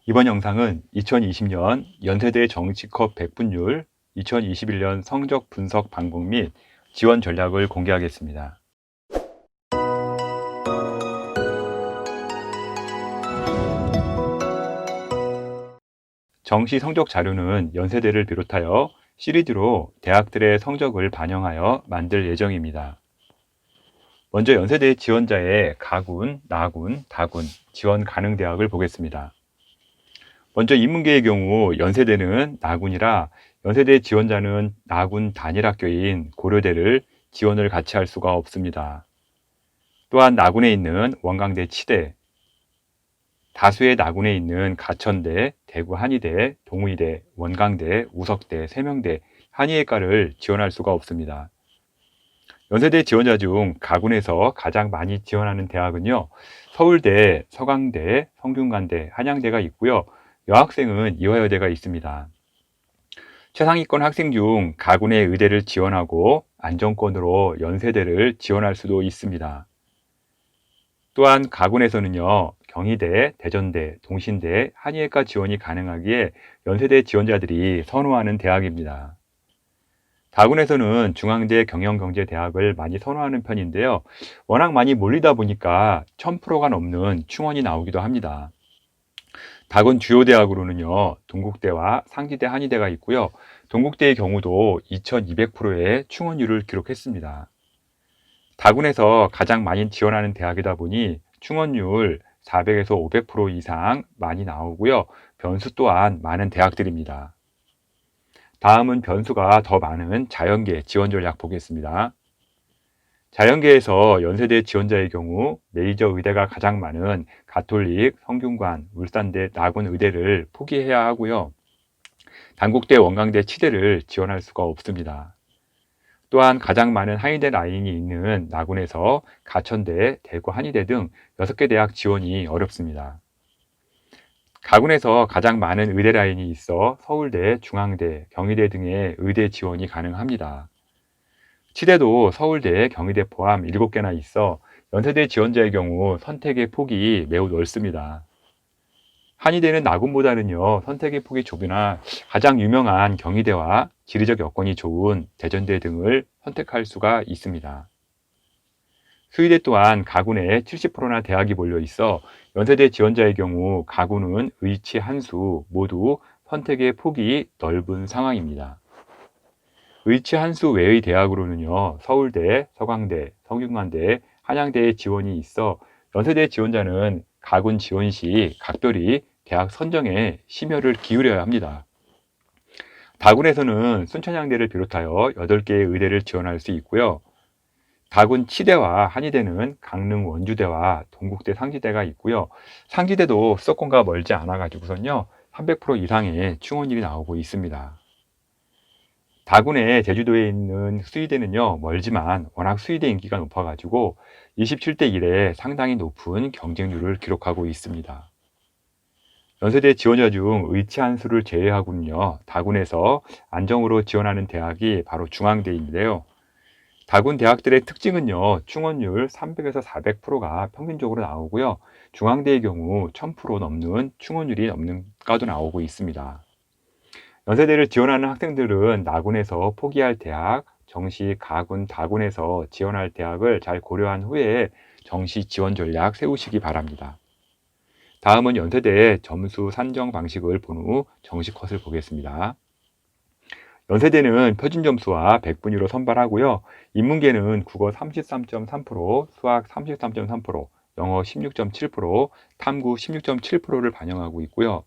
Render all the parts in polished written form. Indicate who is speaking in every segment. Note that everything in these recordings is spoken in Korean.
Speaker 1: 이번 영상은 2020년 연세대 정시컵 백분율, 2021년 성적 분석 방법 및 지원 전략을 공개하겠습니다. 정시 성적 자료는 연세대를 비롯하여 시리즈로 대학들의 성적을 반영하여 만들 예정입니다. 먼저 연세대 지원자의 가군, 나군, 다군, 지원 가능 대학을 보겠습니다. 먼저 인문계의 경우 연세대는 나군이라 연세대 지원자는 나군 단일학교인 고려대를 지원을 같이 할 수가 없습니다. 또한 나군에 있는 원광대 치대, 다수의 나군에 있는 가천대, 대구 한의대, 동의대, 원광대, 우석대, 세명대, 한의예과를 지원할 수가 없습니다. 연세대 지원자 중 가군에서 가장 많이 지원하는 대학은요, 서울대, 서강대, 성균관대, 한양대가 있고요. 여학생은 이화여대가 있습니다. 최상위권 학생 중 가군의 의대를 지원하고 안정권으로 연세대를 지원할 수도 있습니다. 또한 가군에서는요, 경희대, 대전대, 동신대, 한의예과 지원이 가능하기에 연세대 지원자들이 선호하는 대학입니다. 다군에서는 중앙대 경영경제대학을 많이 선호하는 편인데요. 워낙 많이 몰리다 보니까 1000%가 넘는 충원이 나오기도 합니다. 다군 주요 대학으로는요, 동국대와 상지대 한의대가 있고요. 동국대의 경우도 2200%의 충원율을 기록했습니다. 다군에서 가장 많이 지원하는 대학이다 보니 충원율 400에서 500% 이상 많이 나오고요. 변수 또한 많은 대학들입니다. 다음은 변수가 더 많은 자연계 지원 전략 보겠습니다. 자연계에서 연세대 지원자의 경우 메이저 의대가 가장 많은 가톨릭, 성균관, 울산대, 나군 의대를 포기해야 하고요. 단국대, 원광대, 치대를 지원할 수가 없습니다. 또한 가장 많은 한의대 라인이 있는 나군에서 가천대, 대구 한의대 등 6개 대학 지원이 어렵습니다. 가군에서 가장 많은 의대 라인이 있어 서울대, 중앙대, 경희대 등의 의대 지원이 가능합니다. 치대도 서울대, 경희대 포함 7개나 있어 연세대 지원자의 경우 선택의 폭이 매우 넓습니다. 한의대는 나군보다는요, 선택의 폭이 좁으나 가장 유명한 경희대와 지리적 여건이 좋은 대전대 등을 선택할 수가 있습니다. 수의대 또한 가군에 70%나 대학이 몰려 있어 연세대 지원자의 경우 가군은 의치 한수 모두 선택의 폭이 넓은 상황입니다. 의치 한수 외의 대학으로는요, 서울대, 서강대, 성균관대, 한양대에 지원이 있어 연세대 지원자는 가군 지원 시 각별히 대학 선정에 심혈을 기울여야 합니다. 다군에서는 순천향대를 비롯하여 8개의 의대를 지원할 수 있고요. 다군 치대와 한의대는 강릉 원주대와 동국대 상지대가 있고요. 상지대도 수도권과 멀지 않아 가지고선요, 300% 이상의 충원율이 나오고 있습니다. 다군의 제주도에 있는 수의대는요, 멀지만 워낙 수의대 인기가 높아가지고 27대 1에 상당히 높은 경쟁률을 기록하고 있습니다. 연세대 지원자 중 의치 한수를 제외하고는요, 다군에서 안정으로 지원하는 대학이 바로 중앙대인데요. 다군 대학들의 특징은요, 충원율 300에서 400%가 평균적으로 나오고요. 중앙대의 경우 1000% 넘는 충원율이 넘는 과도 나오고 있습니다. 연세대를 지원하는 학생들은 나군에서 포기할 대학, 정시, 가군, 다군에서 지원할 대학을 잘 고려한 후에 정시 지원 전략 세우시기 바랍니다. 다음은 연세대의 점수 산정 방식을 본 후 정시 컷을 보겠습니다. 연세대는 표준 점수와 백분위로 선발하고요. 인문계는 국어 33.3%, 수학 33.3%, 영어 16.7%, 탐구 16.7%를 반영하고 있고요.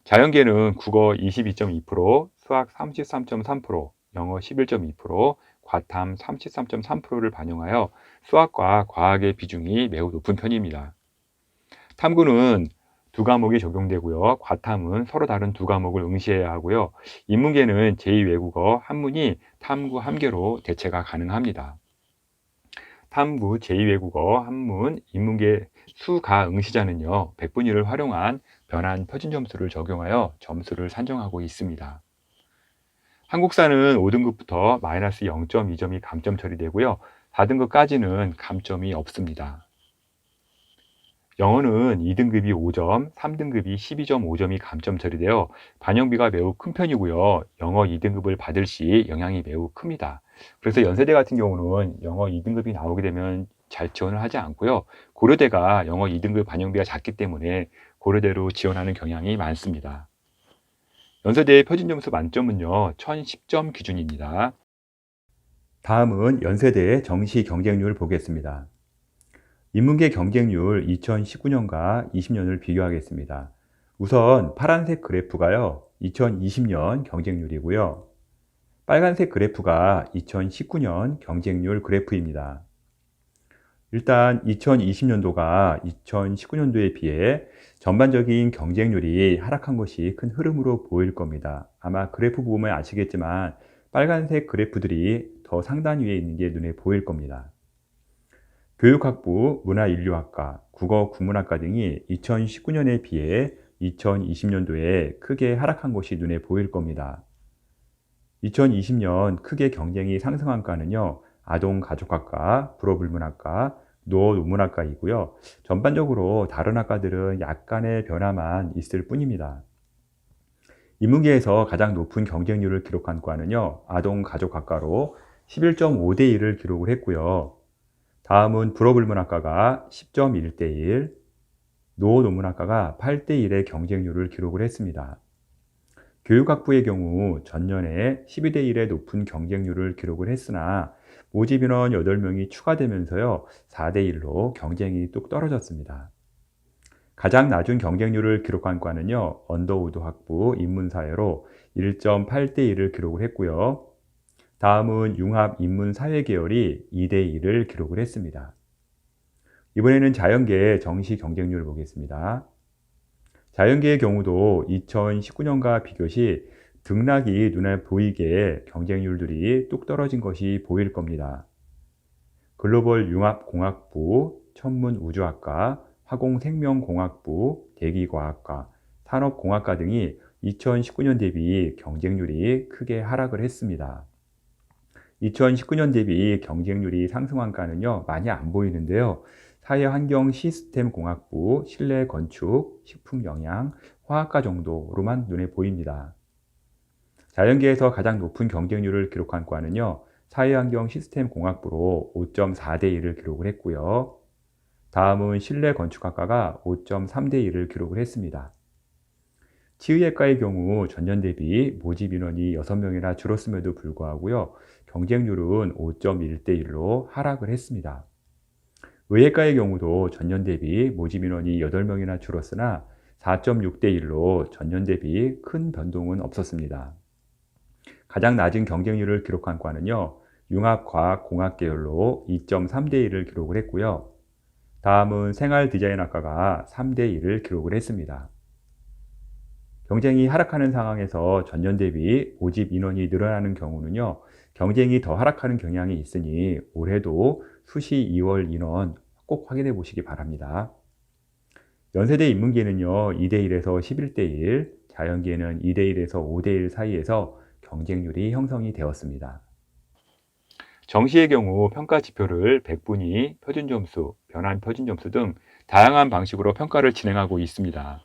Speaker 1: 자연계는 국어 22.2%, 수학 33.3%, 영어 11.2%, 과탐 33.3%를 반영하여 수학과 과학의 비중이 매우 높은 편입니다. 탐구는 두 과목이 적용되고요. 과탐은 서로 다른 두 과목을 응시해야 하고요. 인문계는 제2외국어 한문이 탐구 1개로 대체가 가능합니다. 탐구, 제2외국어, 한문, 인문계 수가 응시자는요, 백분위를 활용한 변환 표준 점수를 적용하여 점수를 산정하고 있습니다. 한국사는 5등급부터 마이너스 0.2점이 감점 처리되고요. 4등급까지는 감점이 없습니다. 영어는 2등급이 5점, 3등급이 12.5점이 감점 처리되어 반영비가 매우 큰 편이고요. 영어 2등급을 받을 시 영향이 매우 큽니다. 그래서 연세대 같은 경우는 영어 2등급이 나오게 되면 잘 지원을 하지 않고요. 고려대가 영어 2등급 반영비가 작기 때문에 고려대로 지원하는 경향이 많습니다. 연세대의 표준점수 만점은요, 1010점 기준입니다. 다음은 연세대의 정시 경쟁률 보겠습니다. 인문계 경쟁률 2019년과 20년을 비교하겠습니다. 우선 파란색 그래프가요, 2020년 경쟁률이고요. 빨간색 그래프가 2019년 경쟁률 그래프입니다. 일단 2020년도가 2019년도에 비해 전반적인 경쟁률이 하락한 것이 큰 흐름으로 보일 겁니다. 아마 그래프 보면 아시겠지만 빨간색 그래프들이 더 상단 위에 있는 게 눈에 보일 겁니다. 교육학부, 문화인류학과, 국어, 국문학과 등이 2019년에 비해 2020년도에 크게 하락한 것이 눈에 보일 겁니다. 2020년 크게 경쟁이 상승한 과는요, 아동가족학과, 불어불문학과, 노어논문학과이고요. 전반적으로 다른 학과들은 약간의 변화만 있을 뿐입니다. 인문계에서 가장 높은 경쟁률을 기록한 과는요, 아동가족학과로 11.5대 1을 기록을 했고요. 다음은 불어불문학과가 10.1대 1, 노어논문학과가 8대 1의 경쟁률을 기록을 했습니다. 교육학부의 경우 전년에 12대 1의 높은 경쟁률을 기록을 했으나 모집 인원 8명이 추가되면서요, 4대 1로 경쟁이 뚝 떨어졌습니다. 가장 낮은 경쟁률을 기록한 과는요, 언더우드 학부 인문사회로 1.8대 1을 기록을 했고요. 다음은 융합 인문사회 계열이 2대 1을 기록을 했습니다. 이번에는 자연계 정시 경쟁률을 보겠습니다. 자연계의 경우도 2019년과 비교시 등락이 눈에 보이게 경쟁률들이 뚝 떨어진 것이 보일 겁니다. 글로벌 융합공학부, 천문우주학과, 화공생명공학부, 대기과학과, 산업공학과 등이 2019년 대비 경쟁률이 크게 하락을 했습니다. 2019년 대비 경쟁률이 상승한 과는요, 많이 안 보이는데요. 사회환경시스템공학부, 실내건축, 식품영양, 화학과 정도로만 눈에 보입니다. 자연계에서 가장 높은 경쟁률을 기록한 과는요, 사회환경시스템공학부로 5.4대 1을 기록을 했고요. 다음은 실내건축학과가 5.3대 1을 기록을 했습니다. 치의학과의 경우 전년 대비 모집 인원이 6명이나 줄었음에도 불구하고요, 경쟁률은 5.1대 1로 하락을 했습니다. 의학과의 경우도 전년 대비 모집 인원이 8명이나 줄었으나 4.6대 1로 전년 대비 큰 변동은 없었습니다. 가장 낮은 경쟁률을 기록한 과는요, 융합과학공학 계열로 2.3대 1을 기록을 했고요. 다음은 생활디자인학과가 3대 1을 기록을 했습니다. 경쟁이 하락하는 상황에서 전년 대비 모집 인원이 늘어나는 경우는요, 경쟁이 더 하락하는 경향이 있으니 올해도 수시 2월 인원 꼭 확인해 보시기 바랍니다. 연세대 인문계는요, 2대 1에서 11대 1, 자연계는 2대 1에서 5대 1 사이에서 경쟁률이 형성이 되었습니다. 정시의 경우 평가 지표를 백분위, 표준점수, 변환 표준점수 등 다양한 방식으로 평가를 진행하고 있습니다.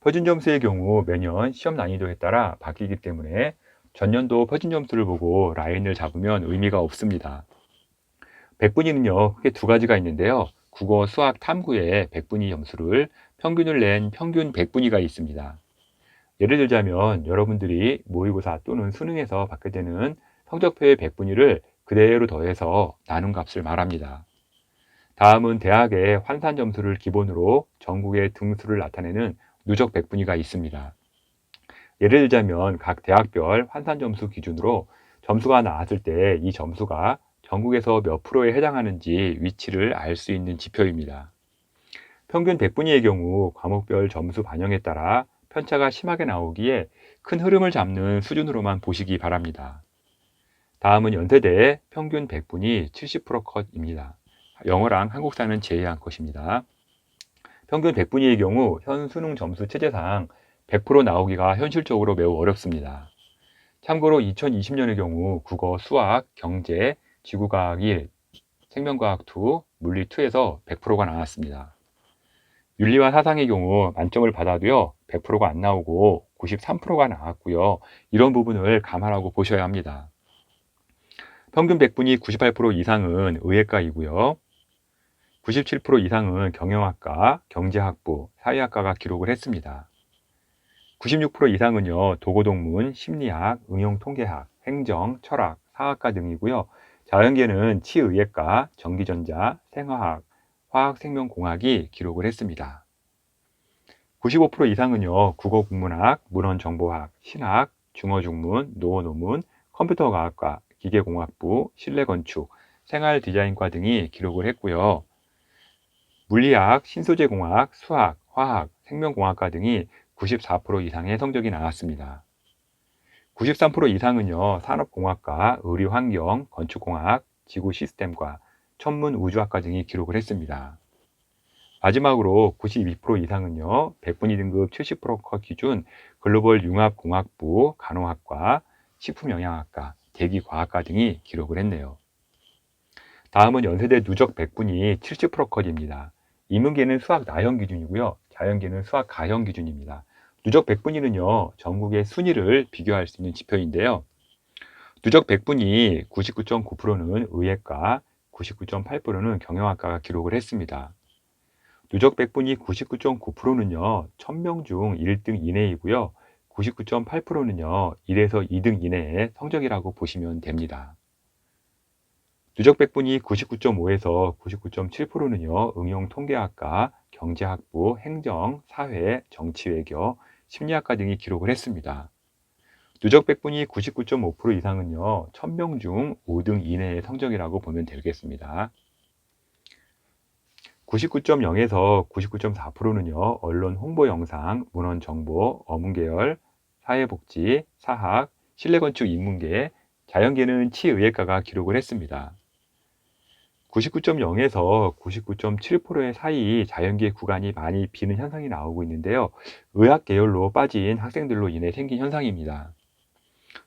Speaker 1: 표준점수의 경우 매년 시험 난이도에 따라 바뀌기 때문에 전년도 표준점수를 보고 라인을 잡으면 의미가 없습니다. 백분위는요, 크게 두 가지가 있는데요. 국어, 수학, 탐구의 백분위 점수를 평균을 낸 평균 백분위가 있습니다. 예를 들자면 여러분들이 모의고사 또는 수능에서 받게 되는 성적표의 백분위를 그대로 더해서 나눈 값을 말합니다. 다음은 대학의 환산 점수를 기본으로 전국의 등수를 나타내는 누적 백분위가 있습니다. 예를 들자면 각 대학별 환산 점수 기준으로 점수가 나왔을 때 이 점수가 전국에서 몇 프로에 해당하는지 위치를 알 수 있는 지표입니다. 평균 백분위의 경우 과목별 점수 반영에 따라 편차가 심하게 나오기에 큰 흐름을 잡는 수준으로만 보시기 바랍니다. 다음은 연세대의 평균 백분위 70% 컷입니다. 영어랑 한국사는 제외한 것입니다. 평균 백분위의 경우 현 수능 점수 체제상 100% 나오기가 현실적으로 매우 어렵습니다. 참고로 2020년의 경우 국어, 수학, 경제, 지구과학 1, 생명과학 2, 물리 2에서 100%가 나왔습니다. 윤리와 사상의 경우 만점을 받아도요 100%가 안 나오고 93%가 나왔고요. 이런 부분을 감안하고 보셔야 합니다. 평균 100분이 98% 이상은 의예과이고요. 97% 이상은 경영학과, 경제학부, 사회학과가 기록을 했습니다. 96% 이상은요 도고동문, 심리학, 응용통계학, 행정, 철학, 사학과 등이고요. 자연계는 치의예과, 전기전자, 생화학, 화학생명공학이 기록을 했습니다. 95% 이상은요 국어국문학, 문헌정보학, 신학, 중어중문, 노어논문, 컴퓨터과학과, 기계공학부, 실내건축, 생활디자인과 등이 기록을 했고요. 물리학, 신소재공학, 수학, 화학, 생명공학과 등이 94% 이상의 성적이 나왔습니다. 93% 이상은요 산업공학과, 의료환경, 건축공학, 지구시스템과, 천문우주학과 등이 기록을 했습니다. 마지막으로 92% 이상은요 100분위 등급 70%컷 기준 글로벌 융합공학부, 간호학과, 식품영양학과, 대기과학과 등이 기록을 했네요. 다음은 연세대 누적 100분위 70%컷입니다. 인문계는 수학 나형 기준이고요. 자연계는 수학 가형 기준입니다. 누적 100분위는요 전국의 순위를 비교할 수 있는 지표인데요. 누적 100분위 99.9%는 의예과, 99.8%는 경영학과가 기록을 했습니다. 누적 100분위 99.9%는요 1000명 중 1등 이내이고요. 99.8%는요 1에서 2등 이내의 성적이라고 보시면 됩니다. 누적 100분위 99.5에서 99.7%는요 응용통계학과, 경제학부, 행정, 사회, 정치외교, 심리학과 등이 기록을 했습니다. 누적 100분위 99.5% 이상은요 1000명 중 5등 이내의 성적이라고 보면 되겠습니다. 99.0에서 99.4%는요 언론 홍보 영상, 문헌 정보, 어문계열, 사회복지, 사학, 실내건축 인문계, 자연계는 치의예과가 기록을 했습니다. 99.0에서 99.7%의 사이 자연계 구간이 많이 비는 현상이 나오고 있는데요. 의학 계열로 빠진 학생들로 인해 생긴 현상입니다.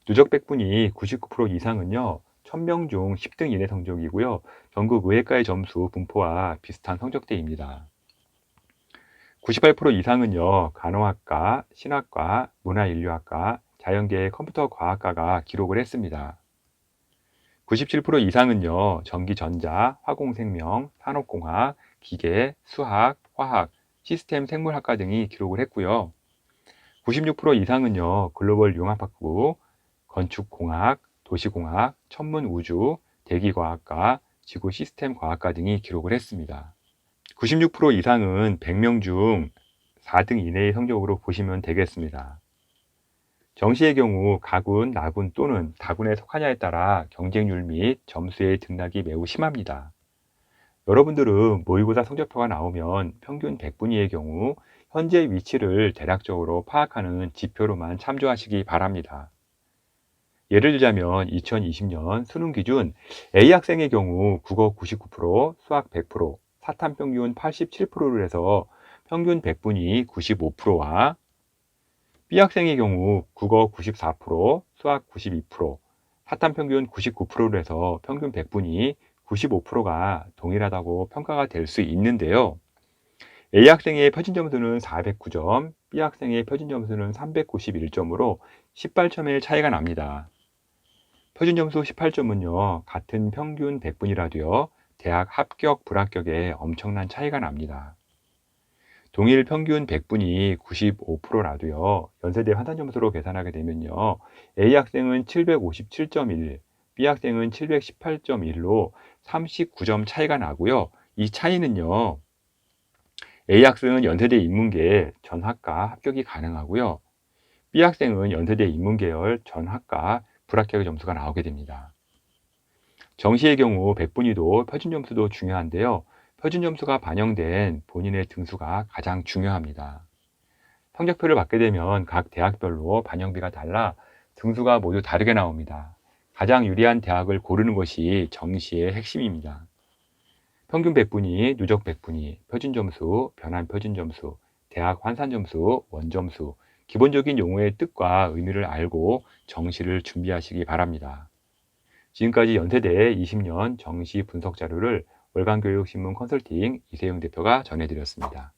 Speaker 1: 누적 100분위 99% 이상은요 1000명 중 10등 이내 성적이고요. 전국 의예과의 점수 분포와 비슷한 성적대입니다. 98% 이상은요 간호학과, 신학과, 문화인류학과, 자연계 컴퓨터과학과가 기록을 했습니다. 97% 이상은요 전기전자, 화공생명, 산업공학, 기계, 수학, 화학, 시스템 생물학과 등이 기록을 했고요. 96% 이상은요 글로벌 융합학부, 건축공학, 도시공학, 천문우주, 대기과학과, 지구시스템과학과 등이 기록을 했습니다. 96% 이상은 100명 중 4등 이내의 성적으로 보시면 되겠습니다. 정시의 경우 가군, 나군 또는 다군에 속하냐에 따라 경쟁률 및 점수의 등락이 매우 심합니다. 여러분들은 모의고사 성적표가 나오면 평균 100분위의 경우 현재 위치를 대략적으로 파악하는 지표로만 참조하시기 바랍니다. 예를 들자면 2020년 수능 기준 A 학생의 경우 국어 99%, 수학 100%, 사탐 평균 87%를 해서 평균 100분위 95%와 B 학생의 경우 국어 94%, 수학 92%, 사탐 평균 99%를 해서 평균 100분위 95%가 동일하다고 평가가 될 수 있는데요. A 학생의 표준 점수는 409점, B 학생의 표준 점수는 391점으로 18점의 차이가 납니다. 표준 점수 18점은요, 같은 평균 100분이라도요, 대학 합격, 불합격에 엄청난 차이가 납니다. 동일 평균 100분이 95%라도요, 연세대 환산 점수로 계산하게 되면요, A 학생은 757.1, B 학생은 718.1로 39점 차이가 나고요. 이 차이는요, A 학생은 연세대 인문계 전 학과 합격이 가능하고요. B 학생은 연세대 인문계열 전 학과 불합격의 점수가 나오게 됩니다. 정시의 경우 100분위도 표준 점수도 중요한데요. 표준 점수가 반영된 본인의 등수가 가장 중요합니다. 성적표를 받게 되면 각 대학별로 반영비가 달라 등수가 모두 다르게 나옵니다. 가장 유리한 대학을 고르는 것이 정시의 핵심입니다. 평균 100분위, 누적 100분위, 표준 점수, 변환 표준 점수, 대학 환산 점수, 원점수, 기본적인 용어의 뜻과 의미를 알고 정시를 준비하시기 바랍니다. 지금까지 연세대 20년 정시 분석 자료를 월간교육신문 컨설팅 이세영 대표가 전해드렸습니다.